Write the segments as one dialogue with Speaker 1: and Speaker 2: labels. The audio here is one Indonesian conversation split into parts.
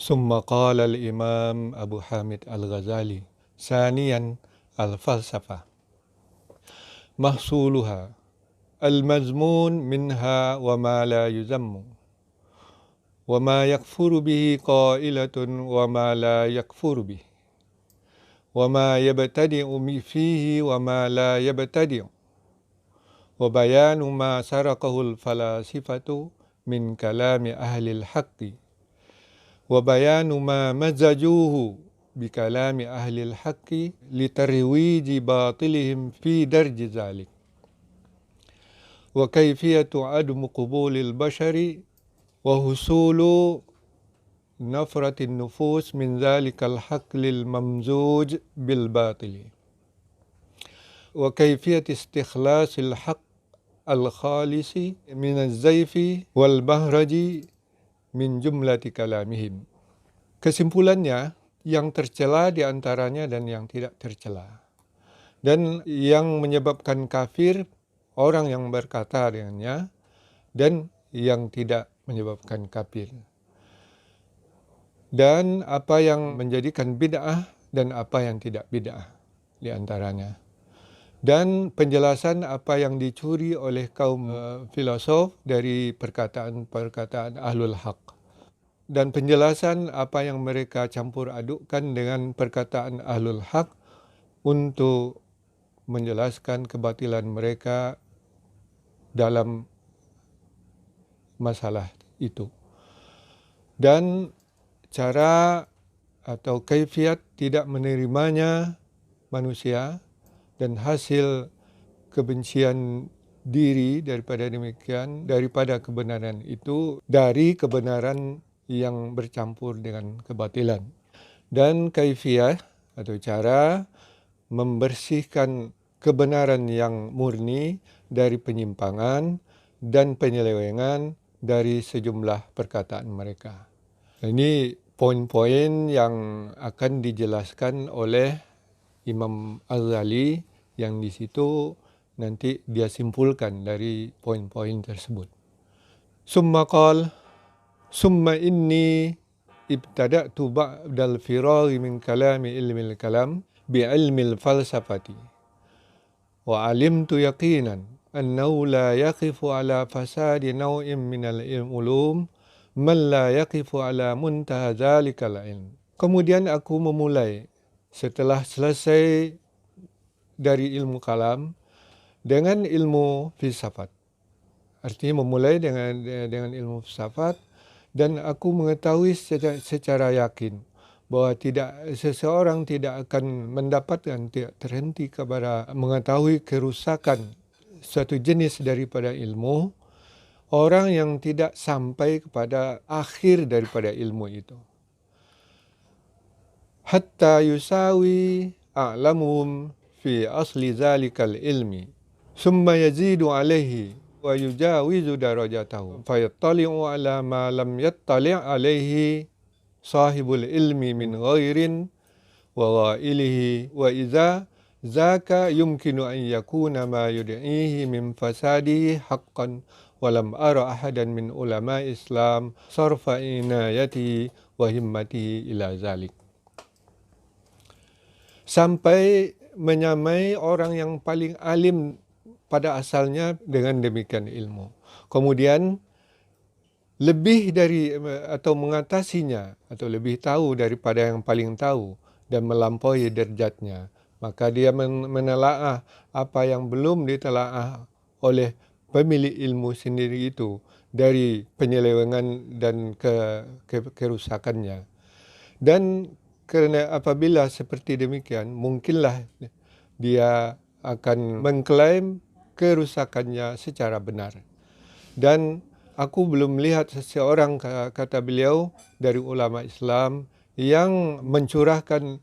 Speaker 1: ثم قال الإمام أبو حامد الغزالي ثانيا الفلسفة محصولها المذمون منها وما لا يذم وما يكفر به قائلة وما لا يكفر به وما يبتدئ فيه وما لا يبتدئ وبيان ما سرقه الفلاسفة من كلام أهل الحق وبيان ما مزجوه بكلام أهل الحق لترويج باطلهم في درج ذلك وكيفية عدم قبول البشر وحصول نفرة النفوس من ذلك الحق الممزوج بالباطل وكيفية استخلاص الحق الخالص من الزيف والبهرج min jumlati kalamihim. Kesimpulannya, yang tercela di antaranya dan yang tidak tercela. Dan yang menyebabkan kafir, orang yang berkata dengannya, dan yang tidak menyebabkan kafir. Dan apa yang menjadikan bid'ah dan apa yang tidak bid'ah di antaranya. Dan penjelasan apa yang dicuri oleh kaum filosof dari perkataan-perkataan ahlul haq. Dan penjelasan apa yang mereka campur adukkan dengan perkataan ahlul haq untuk menjelaskan kebatilan mereka dalam masalah itu. Dan cara atau kaifiat tidak menerimanya manusia dan hasil kebencian diri daripada kebenaran itu dari kebenaran yang bercampur dengan kebatilan. Dan kaifiah atau cara membersihkan kebenaran yang murni dari penyimpangan dan penyelewengan dari sejumlah perkataan mereka. Ini poin-poin yang akan dijelaskan oleh Imam Al-Ghazali yang di situ nanti dia simpulkan dari poin-poin tersebut. Summa qala summa inni ibtada'tu ba'dal firaghi min kalami ilmil kalam bi ilmil falsafati wa alimtu yaqinan annahu la yaqifu ala fasadi naw'in minal ulum man la yaqifu ala muntaha dhalikal ilm. Kemudian aku memulai setelah selesai dari ilmu kalam dengan ilmu filsafat. Artinya memulai dengan ilmu filsafat. Dan aku mengetahui secara yakin bahwa seseorang tidak akan mendapatkan, tidak terhenti kepada mengetahui kerusakan suatu jenis daripada ilmu, orang yang tidak sampai kepada akhir daripada ilmu itu. Hatta yusawi a'lamuhum fi asli zalikal ilmi, summa yazidu alaihi wa yujawizu darajatahu fayattali'u ala ma lam yattali' alaihi sahibul ilmi min ghairin wa ghailihi wa idza zaka yumkinu an yakuna ma yud'ihi min fasadihi haqqan wa lam ara ahadan min ulama Islam sarfa inayatihi wa himmatihi ila zalik. Sampai menyamai orang yang paling alim pada asalnya dengan demikian ilmu. Kemudian lebih dari atau mengatasinya atau lebih tahu daripada yang paling tahu dan melampaui derajatnya. Maka dia menelaah apa yang belum ditelaah oleh pemilik ilmu sendiri itu dari penyelewengan dan kerusakannya. Dan kerana apabila seperti demikian, mungkinlah dia akan mengklaim kerusakannya secara benar. Dan aku belum melihat seseorang, kata beliau, dari ulama Islam yang mencurahkan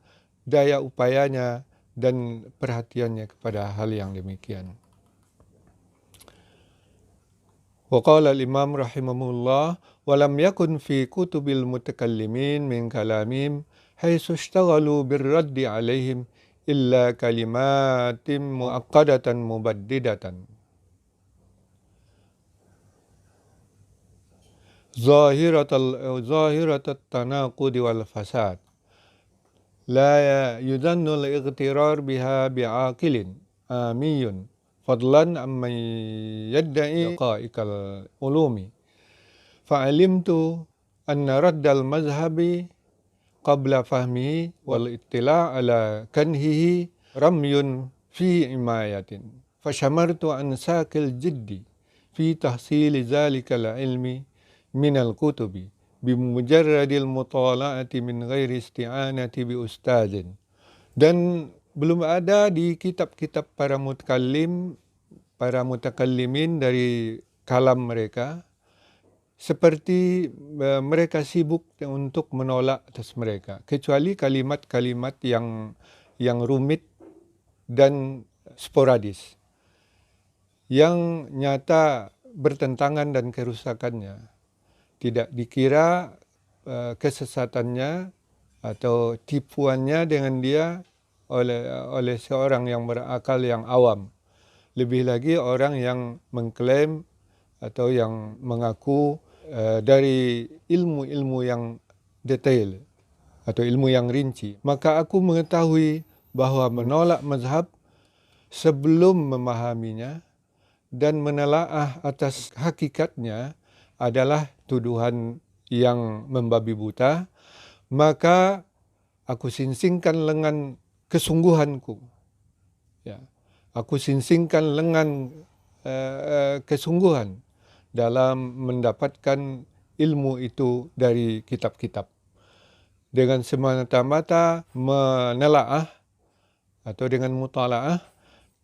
Speaker 1: daya upayanya dan perhatiannya kepada hal yang demikian. Wa qala al-imam rahimahullah wa lam yakun fi kutubil mutakallimin min kalamim haitsu ishtaghalu birraddi alaihim illa kalimatin muaqqadatan mubaddidatan. zahiratat tanaqud wal fasad la yudhannu al-ightirar biha bi'aqilin amiyun fadlan amman yadda'i daqa'iqal ulumi fa'alimtu anna raddal mazhabi qabla fahmihi wal ittila' ala kanhihi ramyun fi imayatin fashamartu an saqil jiddi fi tahsili zalikal ilmi minal kutubi bimujarradil mutala'ati min ghairi isti'anati bi ustazin. Dan belum ada di kitab-kitab para mutakallimin dari kalam mereka seperti mereka sibuk untuk menolak atas mereka, kecuali kalimat-kalimat yang rumit dan sporadis yang nyata bertentangan dan kerusakannya tidak dikira kesesatannya atau tipuannya dengan dia oleh seorang yang berakal yang awam, lebih lagi orang yang mengklaim atau yang mengaku dari ilmu-ilmu yang detail atau ilmu yang rinci. Maka aku mengetahui bahwa menolak mazhab sebelum memahaminya dan menelaah atas hakikatnya adalah tuduhan yang membabi buta. Maka aku singsingkan lengan kesungguhanku. Ya, aku singsingkan lengan kesungguhan dalam mendapatkan ilmu itu dari kitab-kitab dengan semata-mata menelaah atau dengan mutalaah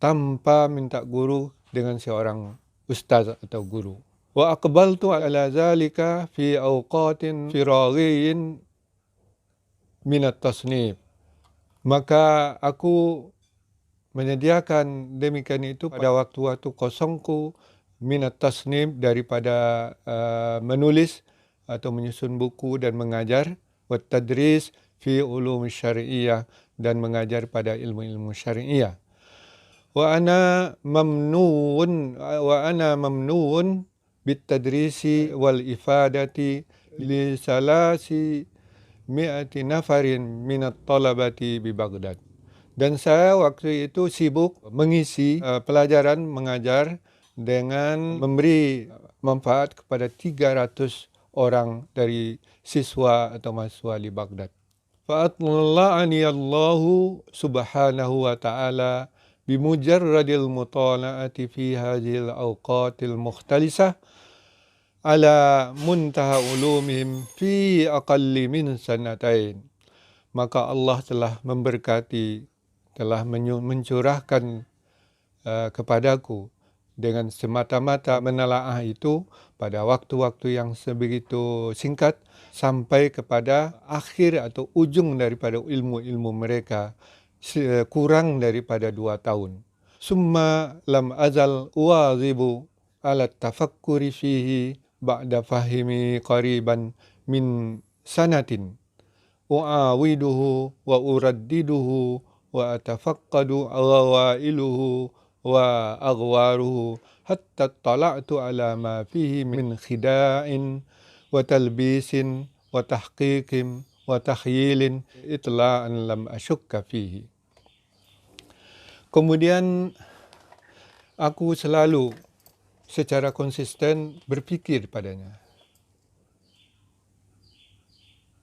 Speaker 1: tanpa minta guru dengan seorang ustaz atau guru. Wa aqbaltu ala zalika fi awqatin firaghiyin minat tasnif. Maka aku menyediakan demikian itu pada waktu-waktu kosongku minat tasnif daripada menulis atau menyusun buku dan mengajar, wa tadris fi ulum syari'iyah dan mengajar pada ilmu-ilmu syari'iyah. Wa ana mamnuun bit tadrisi wal ifadati li salasi mi'ati nafarin minat talabati bi Baghdad. Dan saya waktu itu sibuk mengisi pelajaran mengajar dengan memberi manfaat kepada 300 orang dari siswa atau mahasiswa di Baghdad. Fa'atla'ani Allahu subhanahu wa ta'ala bimujarradil mutala'ati fi hadhil awqatil mukhtalisah ala muntaha ulumihim fi aqalli min sanatain. Maka Allah telah memberkati, telah mencurahkan kepadaku dengan semata-mata menelaah itu pada waktu-waktu yang sebegitu singkat sampai kepada akhir atau ujung daripada ilmu-ilmu mereka kurang daripada 2 tahun. Summa lam azal uwazibu ala tafakkuri fihi ba'da fahimi qariban min sanatin u'awiduhu wa uraddiduhu wa atafaqqadu awailuhu wa aghwaruhu hatta tala'tu ala ma fihi min khida'in wa talbisin wa tahqiqin wa takhyilin itla'an lam asyukka fihi. Kemudian aku selalu secara konsisten berpikir padanya.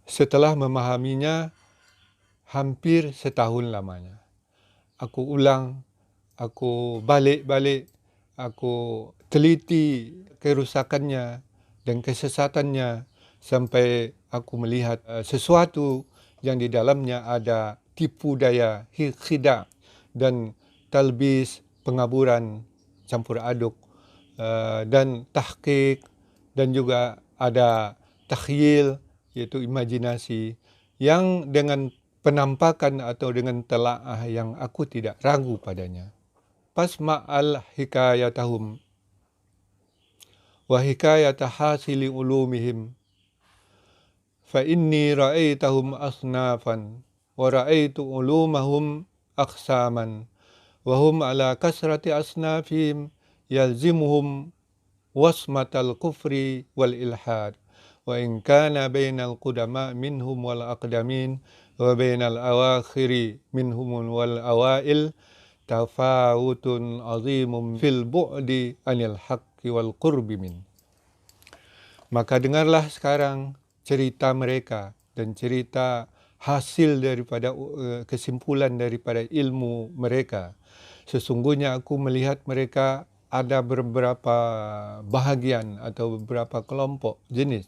Speaker 1: Setelah memahaminya hampir setahun lamanya. Aku ulang, aku balik-balik, aku teliti kerusakannya dan kesesatannya sampai aku melihat sesuatu yang di dalamnya ada tipu daya, khidah dan talbis, pengaburan, campur aduk dan tahqiq dan juga ada takhyil yaitu imajinasi yang dengan penampakan atau dengan telaah yang aku tidak ragu padanya. Fasma'al hikayatahum wa hikayata hasili ulumihim fa inni ra'aitahum asnafan wa ra'aitu ulumahum aqsaman wa hum ala kasrati asnafihim yalzimuhum wasmatal kufri wal ilhad wa in kana bainal qudama minhum wal aqdamin wa bainal awakhiri minhum wal awail tafawutun azimum fil bu'di anil haqqi wal qurbi min. Maka dengarlah sekarang cerita mereka dan cerita hasil daripada kesimpulan daripada ilmu mereka. Sesungguhnya aku melihat mereka ada beberapa bahagian atau beberapa kelompok jenis,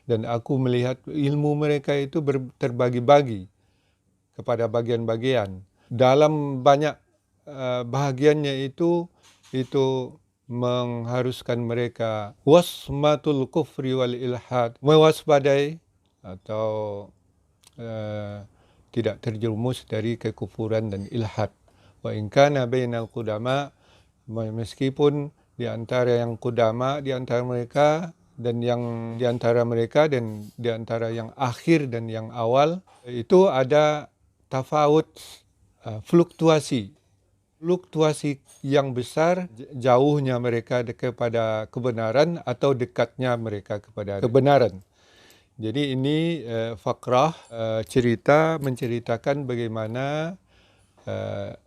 Speaker 1: dan aku melihat ilmu mereka itu terbagi-bagi kepada bagian-bagian. Dalam banyak bahagiannya itu mengharuskan mereka wasmatul kufri wal ilhad, mewaspadai atau tidak terjerumus dari kekufuran dan ilhad. Wa in kana bainal qudama, meskipun di antara yang qudama di antara mereka dan yang di antara mereka dan di antara yang akhir dan yang awal itu ada tafawut, fluktuasi yang besar, jauhnya mereka kepada kebenaran atau dekatnya mereka kepada kebenaran. Jadi ini fakrah, cerita menceritakan bagaimana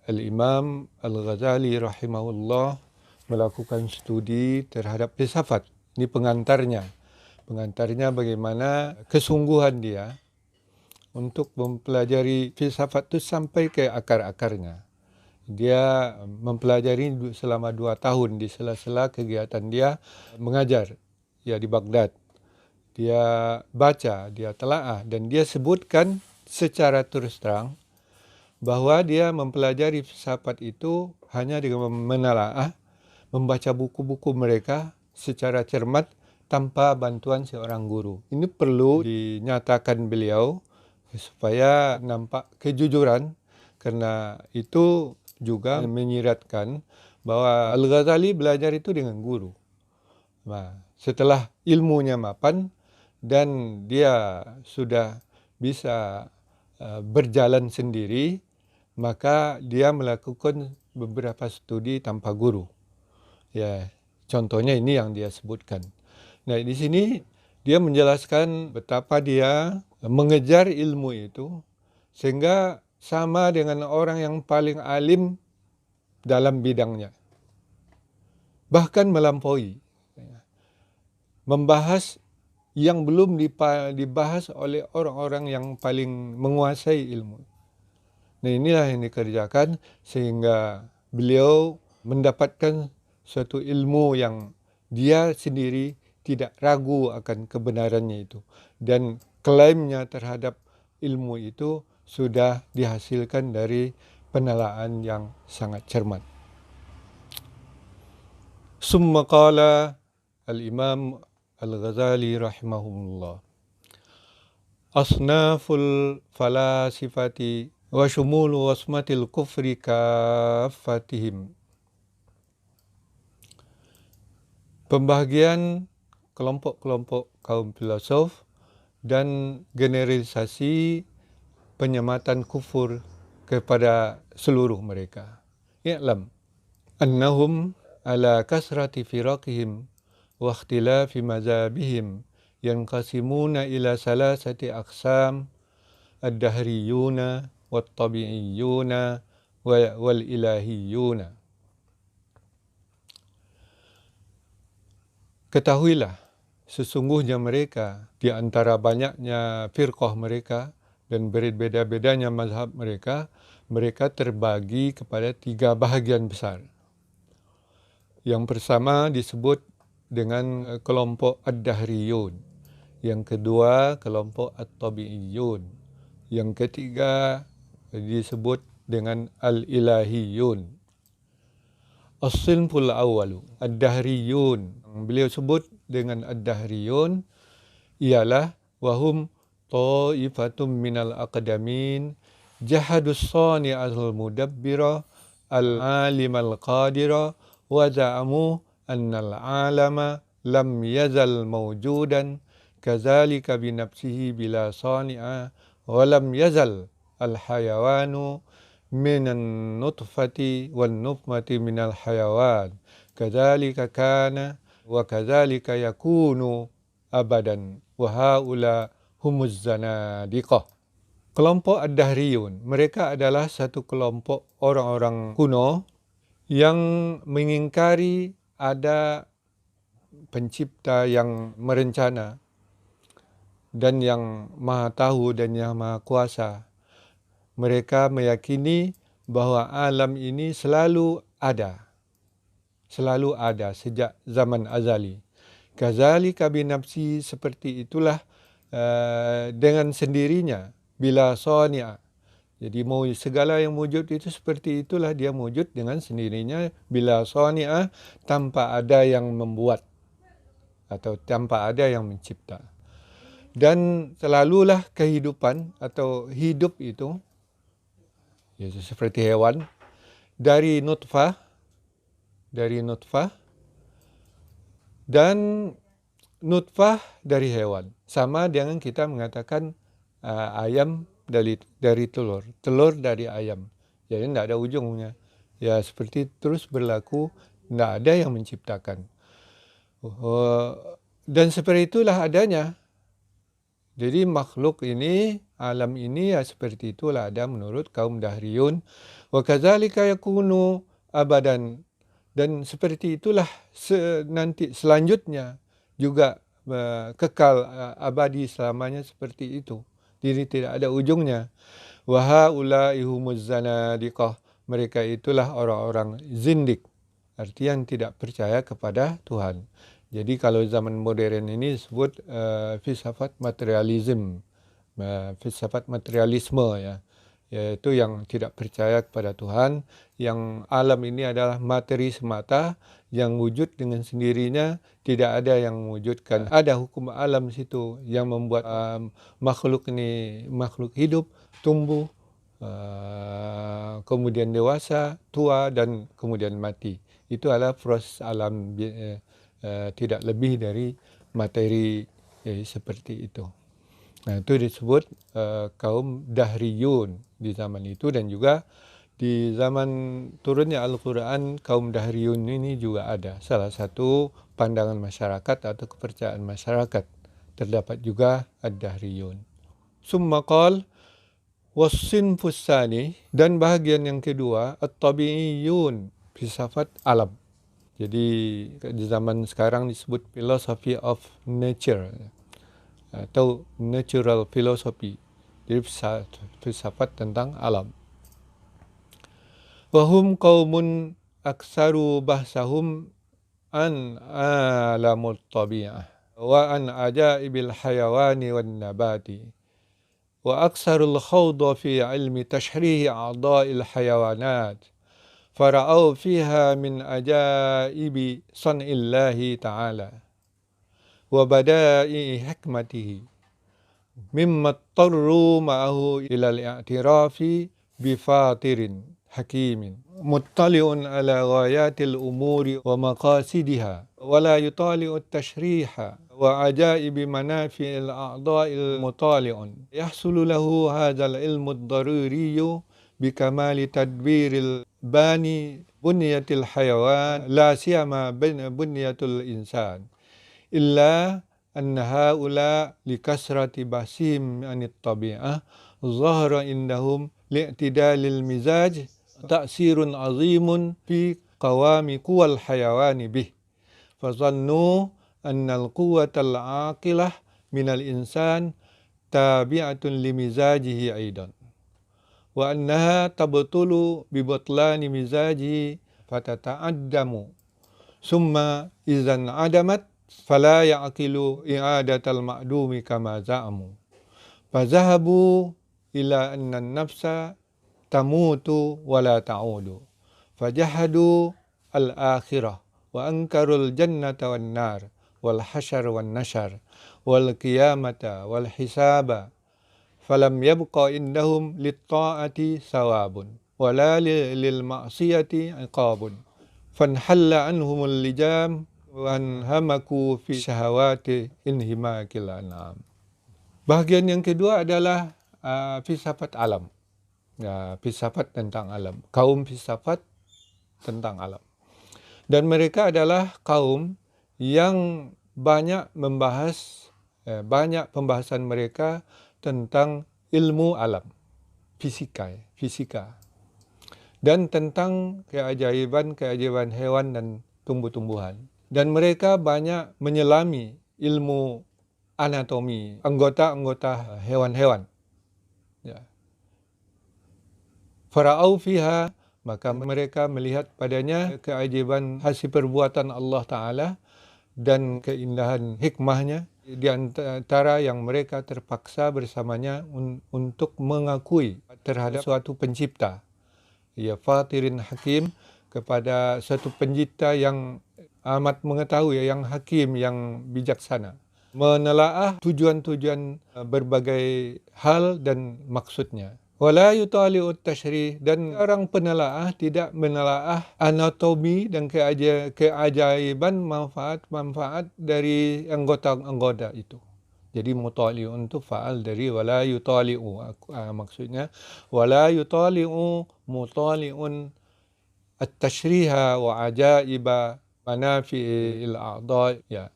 Speaker 1: Al-Imam Al-Ghazali rahimahullah melakukan studi terhadap filsafat. Ini pengantarnya bagaimana kesungguhan dia untuk mempelajari filsafat itu sampai ke akar-akarnya. Dia mempelajari selama 2 tahun di sela-sela kegiatan dia mengajar di Baghdad. Dia baca, dia telaah, dan dia sebutkan secara terus terang bahwa dia mempelajari filsafat itu hanya dengan menelaah, membaca buku-buku mereka secara cermat tanpa bantuan seorang guru. Ini perlu dinyatakan beliau supaya nampak kejujuran, karena itu juga menyiratkan bahwa Al-Ghazali belajar itu dengan guru. Nah, setelah ilmunya mapan dan dia sudah bisa berjalan sendiri, maka dia melakukan beberapa studi tanpa guru. Contohnya ini yang dia sebutkan. Nah, di sini dia menjelaskan betapa dia mengejar ilmu itu sehingga sama dengan orang yang paling alim dalam bidangnya. Bahkan melampaui. Membahas yang belum dibahas oleh orang-orang yang paling menguasai ilmu. Nah, inilah yang dikerjakan sehingga beliau mendapatkan suatu ilmu yang dia sendiri tidak ragu akan kebenarannya itu. Dan klaimnya terhadap ilmu itu sudah dihasilkan dari penelaahan yang sangat cermat. Summa qala al-Imam Al-Ghazali rahimahullah, asnaful falasifati wa shumulu wasmatil kufri kafatihim. Pembahagian kelompok-kelompok kaum filosof dan generalisasi penyematan kufur kepada seluruh mereka. I'lam annahum ala kasrati firaqihim wa ikhtilafi mazhabihim yanqasimuna ila salasati aqsam, ad-dahriyuna wat-tabi'iyuna wal ilahiyuna. Ketahuilah, sesungguhnya mereka di antara banyaknya firqah mereka dan berbeda-bedanya mazhab mereka, mereka terbagi kepada 3 bahagian besar. Yang pertama disebut dengan kelompok ad-dahriyun, yang kedua kelompok at-tabi'iyun, yang ketiga disebut dengan al-ilahiyun. As-sinful awwalu ad-dahriyun, beliau sebut dengan ad-dahriyun ialah wahum ta'ifatum minal aqdamin jahadus sani'al mudabbira al-alimal qadira wa za'amu annal alama lam yazal mawjudan kazalika binafsihi bila sani'a wa lam yazal al-hayawanu minan nutfati wan nufmati minal hayawan kazalika kana wa kazalika yakunu abadan wa haula humuz zanadiqah. Kelompok Ad-Dahriyun, mereka adalah satu kelompok orang-orang kuno yang mengingkari ada pencipta yang merencana dan yang maha tahu dan yang maha kuasa. Mereka meyakini bahawa alam ini selalu ada sejak zaman azali. Kazalika binafsi, seperti itulah dengan sendirinya, bila sani'a. Jadi segala yang wujud itu seperti itulah dia wujud dengan sendirinya, bila sani'a, tanpa ada yang membuat atau tanpa ada yang mencipta. Dan selalulah kehidupan atau hidup itu, ya, seperti hewan, dari nutfah dan nutfah dari hewan. Sama dengan kita mengatakan ayam dari telur dari ayam. Jadi tidak ada ujungnya. Ya, seperti terus berlaku, tidak ada yang menciptakan. Dan seperti itulah adanya. Jadi makhluk ini, alam ini, ya seperti itulah ada menurut kaum Dahriyun. Wa kadzalika yakunu abadan. Dan seperti itulah nanti selanjutnya juga kekal abadi selamanya seperti itu. Jadi tidak ada ujungnya. Wa haula'i humuz zanadiqah. Mereka itulah orang-orang zindik. Artinya yang tidak percaya kepada Tuhan. Jadi kalau zaman modern ini disebut filsafat materialisme, ya, yaitu yang tidak percaya kepada Tuhan, yang alam ini adalah materi semata, yang wujud dengan sendirinya, tidak ada yang mewujudkan. Ada hukum alam situ yang membuat makhluk ini, makhluk hidup, tumbuh, kemudian dewasa, tua, dan kemudian mati. Itu adalah proses alam, tidak lebih dari materi seperti itu. Nah, itu disebut kaum Dahriyun di zaman itu, dan juga di zaman turunnya Al-Quran, kaum Dahriyun ini juga ada. Salah satu pandangan masyarakat atau kepercayaan masyarakat. Terdapat juga Ad-Dahriyun. Summa qal was-sinfus tsani, dan bahagian yang kedua At-Tabi'iyun, filsafat alam. Jadi di zaman sekarang disebut philosophy of nature atau natural philosophy. Jadi filsafat tentang alam. Wahum qaumun aksaru bahsahum an alamut tabi'ah wa an ajaibil hayawani wan nabati wa aksarul khawda fi ilmi tashrihi a'dha'il hayawanat. فرأوا فيها من عجائب صنع الله تعالى وبدائع حكمته مما اضطروا معه إلى الاعتراف بفاطر حكيم مطلع على غايات الأمور ومقاصدها ولا يطالع التشريح وعجائب منافع الأعضاء المطالع. يحصل له هذا العلم الضروري بكمال تدبير الباني بنية الحيوان لا سيما بنية الإنسان إلا أن هؤلاء لكثرة بحثهم عن الطبيعة ظهر عندهم لاعتدال المزاج تأثير عظيم في قوام قوى الحيوان به فظنوا أن القوة العاقلة من الإنسان تابعة لمزاجه أيضا وأنها تبطل ببطلان مزاجه فتتعدم ثم إذا انعدمت فلا يعقل إعادة المعدوم كما زعموا فذهبوا إلى أن النفس تموت ولا تعود فجحدوا الآخرة وأنكروا الجنة والنار والحشر والنشر والقيامة والحساب فلم يبق عندهم للطاعة ثواب ولا للمعصية عقاب فانحل عنهم اللجام وانهمكوا في شهوات انهماك الأنعام. Bahagian yang kedua adalah filsafat alam. Filsafat tentang alam. Kaum filsafat tentang alam. Dan mereka adalah kaum yang banyak membahas banyak pembahasan mereka tentang ilmu alam, fisika. Dan tentang keajaiban hewan dan tumbuh-tumbuhan. Dan mereka banyak menyelami ilmu anatomi, anggota-anggota hewan-hewan. Ya. Fara'au fiha, maka mereka melihat padanya keajaiban hasil perbuatan Allah Ta'ala dan keindahan hikmahnya, di antara yang mereka terpaksa bersamanya untuk mengakui terhadap suatu pencipta, ya Fatirin Hakim, kepada suatu pencipta yang amat mengetahui, yang hakim, yang bijaksana, menelaah tujuan-tujuan berbagai hal dan maksudnya. Wala yutali'ut tasyrih, dan orang penelaah tidak menelaah anatomi dan keajaiban manfaat dari anggota-anggota itu. Jadi mutali'un itu faal dari wala yutali'u, maksudnya wala yutali'u mutali'un at-tashriha wa ajaiba manafi'il a'dha. Ya.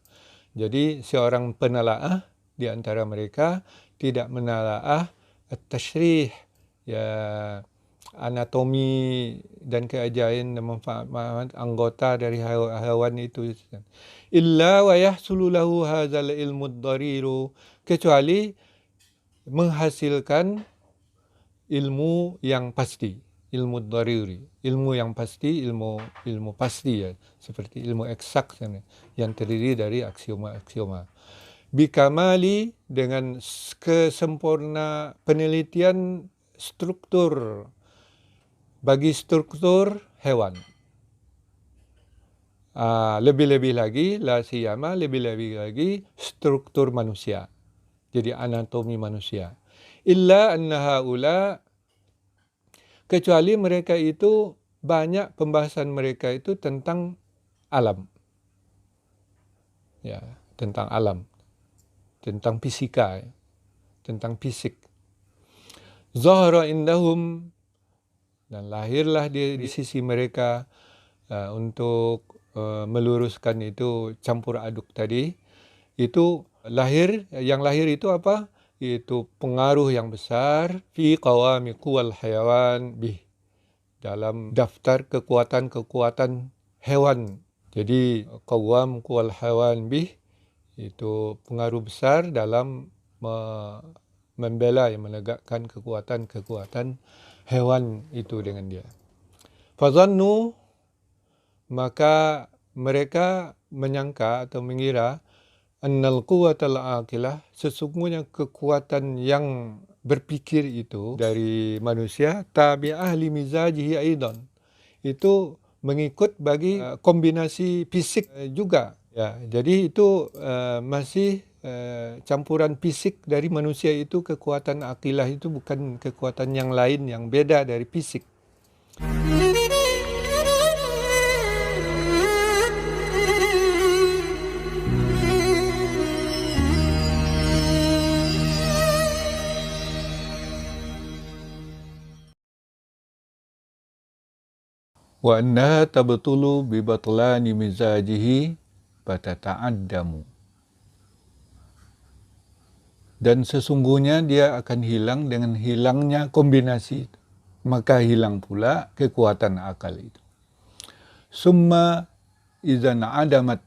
Speaker 1: Jadi seorang penelaah di antara mereka tidak menelaah at-tashrih, ya anatomi dan keajaiban dan manfaat anggota dari hewan itu. Illa wa yahsulu lahu hadzal ilmu ad-dariru, kecuali menghasilkan ilmu yang pasti, ilmu daruri, ilmu yang pasti, ilmu pasti, ya, seperti ilmu eksak yang terdiri dari aksioma-aksioma. Bikamali, dengan kesempurna penelitian struktur, bagi struktur hewan. Lebih-lebih lagi, la siyama, lebih-lebih lagi struktur manusia. Jadi anatomi manusia. Illa anna haula, kecuali mereka itu banyak pembahasan mereka itu tentang alam. Ya, tentang alam. Tentang fisika, tentang fisik. Zahara indahum, dan lahirlah di sisi mereka untuk meluruskan itu campur aduk tadi. Itu yang lahir itu apa? Itu pengaruh yang besar fi qawami quwal hayawan bih, dalam daftar kekuatan-kekuatan hewan. Jadi qawam quwal hayawan bih itu pengaruh besar dalam membela, yang menegakkan kekuatan-kekuatan hewan itu dengan dia. Fazannu, maka mereka menyangka atau mengira annal quwwatal aqilah, sesungguhnya kekuatan yang berpikir itu dari manusia, tabi'ah li mizajihi aidan, itu mengikut bagi kombinasi fisik juga. Ya, jadi itu masih campuran fisik dari manusia itu, kekuatan aqilah itu bukan kekuatan yang lain yang beda dari fisik. Wa annaha tabtulu bi batlani mizajihi fatata'addamu, dan sesungguhnya dia akan hilang dengan hilangnya kombinasi itu, maka hilang pula kekuatan akal itu. Summa idzan adamat,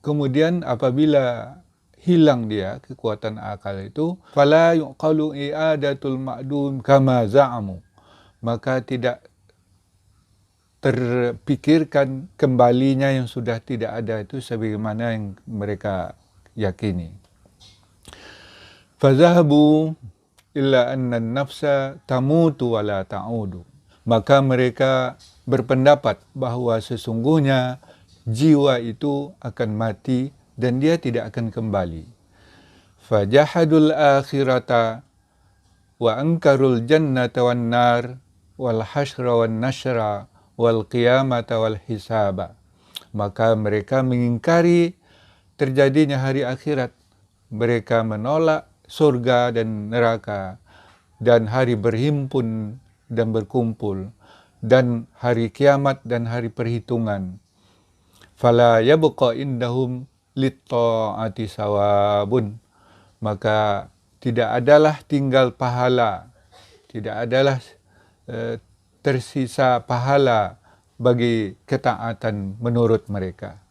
Speaker 1: kemudian apabila hilang dia kekuatan akal itu, fala yuqalu i'adatul ma'dum kama za'amu, maka tidak terpikirkan kembalinya yang sudah tidak ada itu sebagaimana yang mereka yakini. Fazahabu illa anna nafsa tamutu wa la ta'udu, maka mereka berpendapat bahwa sesungguhnya jiwa itu akan mati dan dia tidak akan kembali. Fajahadul akhirata wa ankarul jannata wan nar wal hasyra wan nashra wal qiyamata wal hisaba, maka mereka mengingkari terjadinya hari akhirat. Mereka menolak surga dan neraka, dan hari berhimpun dan berkumpul, dan hari kiamat dan hari perhitungan. Fala yabqa indahum litta'ati sawabun, maka tidak adalah tinggal pahala, tidak adalah tersisa pahala bagi ketaatan menurut mereka.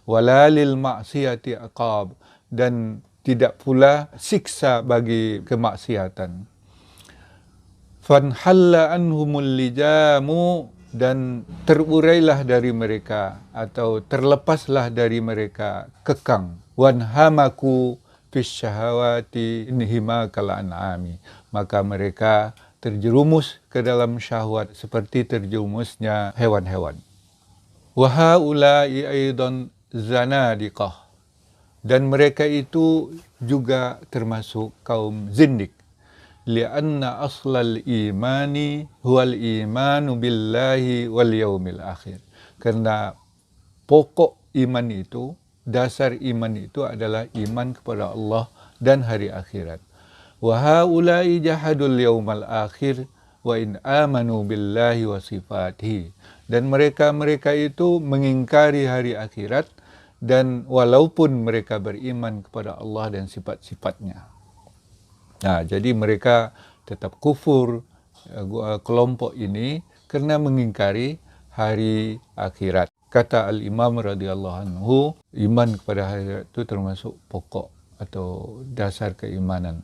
Speaker 1: Wala lil ma'siyati aqab, dan tidak pula siksa bagi kemaksiatan. Fanhalla anhumul lijamu, dan terurailah dari mereka atau terlepaslah dari mereka kekang. Wanhamaku fis syahawati inhimakal an'ami, maka mereka terjerumus ke dalam syahwat seperti terjerumusnya hewan-hewan. Wa haula'i aidan zanadiqah, dan mereka itu juga termasuk kaum zindik. Lianna aslal imani huwal imanu billahi wal yaumil akhir. Karena pokok iman itu, dasar iman itu adalah iman kepada Allah dan hari akhirat. Wa haula'i jahadul yaumal akhir wa in amanu billahi wa sifatihi. Dan mereka itu mengingkari hari akhirat, dan walaupun mereka beriman kepada Allah dan sifat-sifatnya. Nah, jadi mereka tetap kufur, kelompok ini, karena mengingkari hari akhirat. Kata Al-Imam radhiyallahu anhu, iman kepada hari akhirat itu termasuk pokok atau dasar keimanan,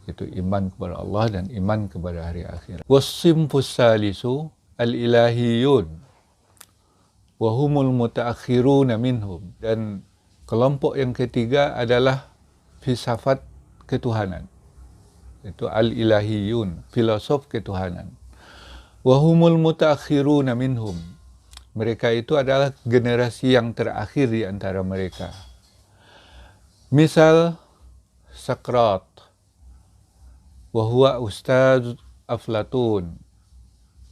Speaker 1: yaitu iman kepada Allah dan iman kepada hari akhirat. Wasimfus salisu al-ilahiyun wa humul mutaakhiruna minhum, dan kelompok yang ketiga adalah filsafat ketuhanan. Itu al-ilahiyun, filosof ketuhanan. Wahumul mutaakhiruna minhum, mereka itu adalah generasi yang terakhir di antara mereka. Misal Saqrat, wahuwa ustaz Aflatun,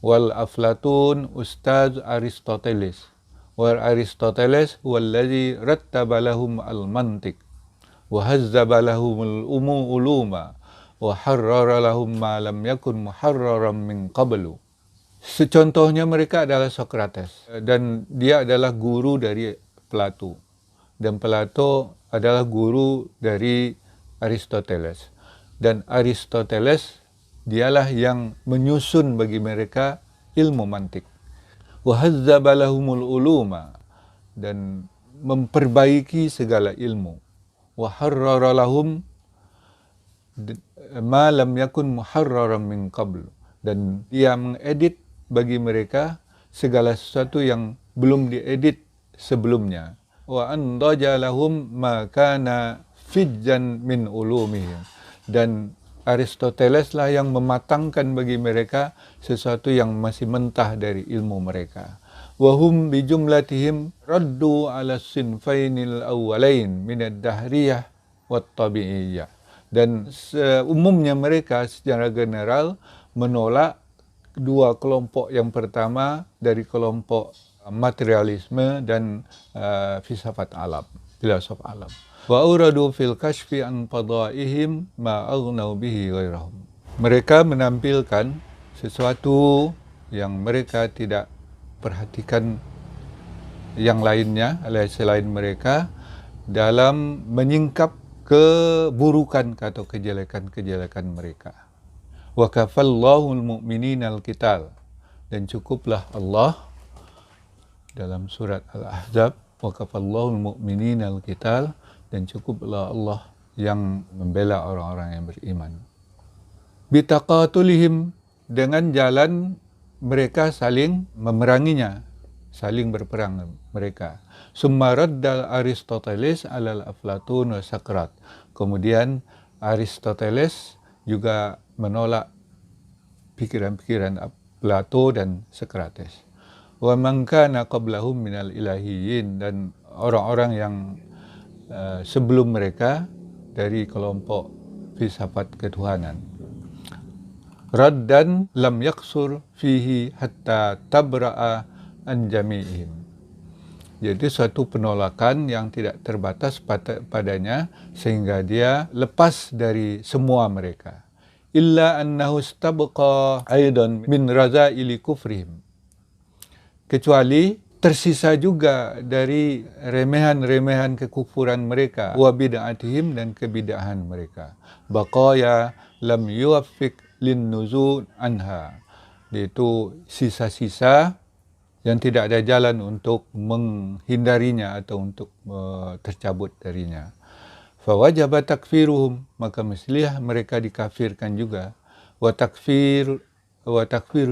Speaker 1: wal Aflatun ustaz Aristoteles, wal Aristoteles walladhi rattaba lahum al-mantiq, wa hazzaba lahum al-uluma, wa harrara lahum ma lam yakun muharraran min qablu. Secontohnya mereka adalah Sokrates, dan dia adalah guru dari Plato, dan Plato adalah guru dari Aristoteles, dan Aristoteles dialah yang menyusun bagi mereka ilmu mantik. Wa hazzaba lahumul uluma, dan memperbaiki segala ilmu. Wa harrara lahum ma lam yakun muharraran min qabl, dan dia mengedit bagi mereka segala sesuatu yang belum diedit sebelumnya. Wa andaja lahum ma kana fijjan min ulumihim, dan Aristoteles lah yang mematangkan bagi mereka sesuatu yang masih mentah dari ilmu mereka. Wa hum bi jumlatihim raddu ala sinfainil awwalain min ad-dahriyah wat tabi'iyyah, dan umumnya mereka secara general menolak dua kelompok yang pertama dari kelompok materialisme dan filsafat alam, filosof alam. Wa uradu fil kashfi an fadaihim ma aghnau bihi ghairahum. Mereka menampilkan sesuatu yang mereka tidak perhatikan yang lainnya selain mereka dalam menyingkap keburukan atau kejelekan-kejelekan mereka. Wa kafallahu al-mu'minina al-qital, dan cukuplah Allah dalam surat Al-Ahzab, wa kafallahu al-mu'minina al-qital, dan cukuplah Allah yang membela orang-orang yang beriman. Bitaqatulihim, dengan jalan mereka saling memeranginya, saling berperang mereka. Summa raddal Aristoteles alal Aflatun wa Saqrat. Kemudian Aristoteles juga menolak pikiran-pikiran Plato dan Sokrates. Wa man kana qablahum minal ilahiyin, dan orang-orang yang sebelum mereka dari kelompok filsafat ketuhanan. Raddan lam yaksur fihi hatta tabra'a an jami'ihim. Jadi suatu penolakan yang tidak terbatas padanya sehingga dia lepas dari semua mereka. Illa annahu istabqa aidan min razaili kufrihim. Kecuali tersisa juga dari remehan-remehan kekufuran mereka, wa bid'atihim, dan kebidahan mereka. Baqaya lam yuwaffiq lin nuzul anha, yaitu sisa-sisa yang tidak ada jalan untuk menghindarinya atau untuk tercabut darinya. Fawajaba takfiruhum, maka mestilah mereka dikafirkan juga. Wa takfiru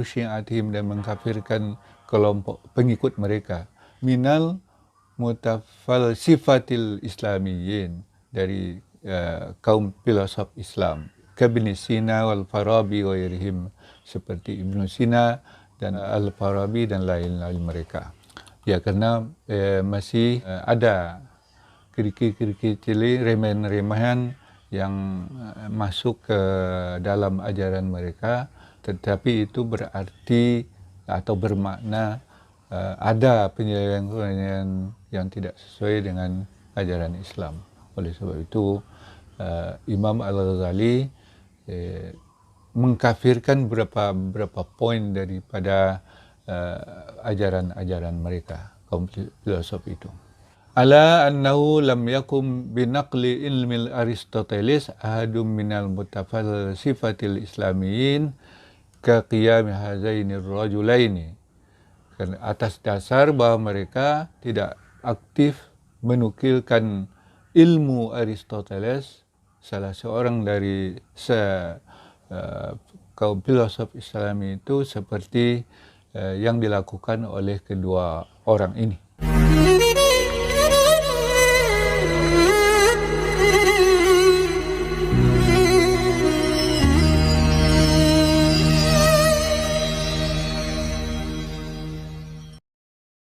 Speaker 1: syi'atihim, dan mengkafirkan kelompok pengikut mereka. Minal mutafalsifatil islamiyyin, dari kaum filosof Islam. Kabni Sina wal Farabi wa irhim, seperti Ibnu Sina dan Al-Farabi dan lain-lain mereka. Ya, karena masih ada kerikil-kerikil remehan-remehan yang masuk ke dalam ajaran mereka, tetapi itu berarti atau bermakna ada penilaian yang tidak sesuai dengan ajaran Islam. Oleh sebab itu Imam Al-Ghazali mengkafirkan beberapa poin daripada ajaran-ajaran mereka, kaum filosof itu. Ala annahu lam yakum binaqli ilmil Aristoteles ahadum minal mutafalsifatil islamiyyin ka qiyam hazainir rajulaini. Karena atas dasar bahwa mereka tidak aktif menukilkan ilmu Aristoteles, salah seorang dari kaum filosof Islami itu, seperti yang dilakukan oleh kedua orang ini.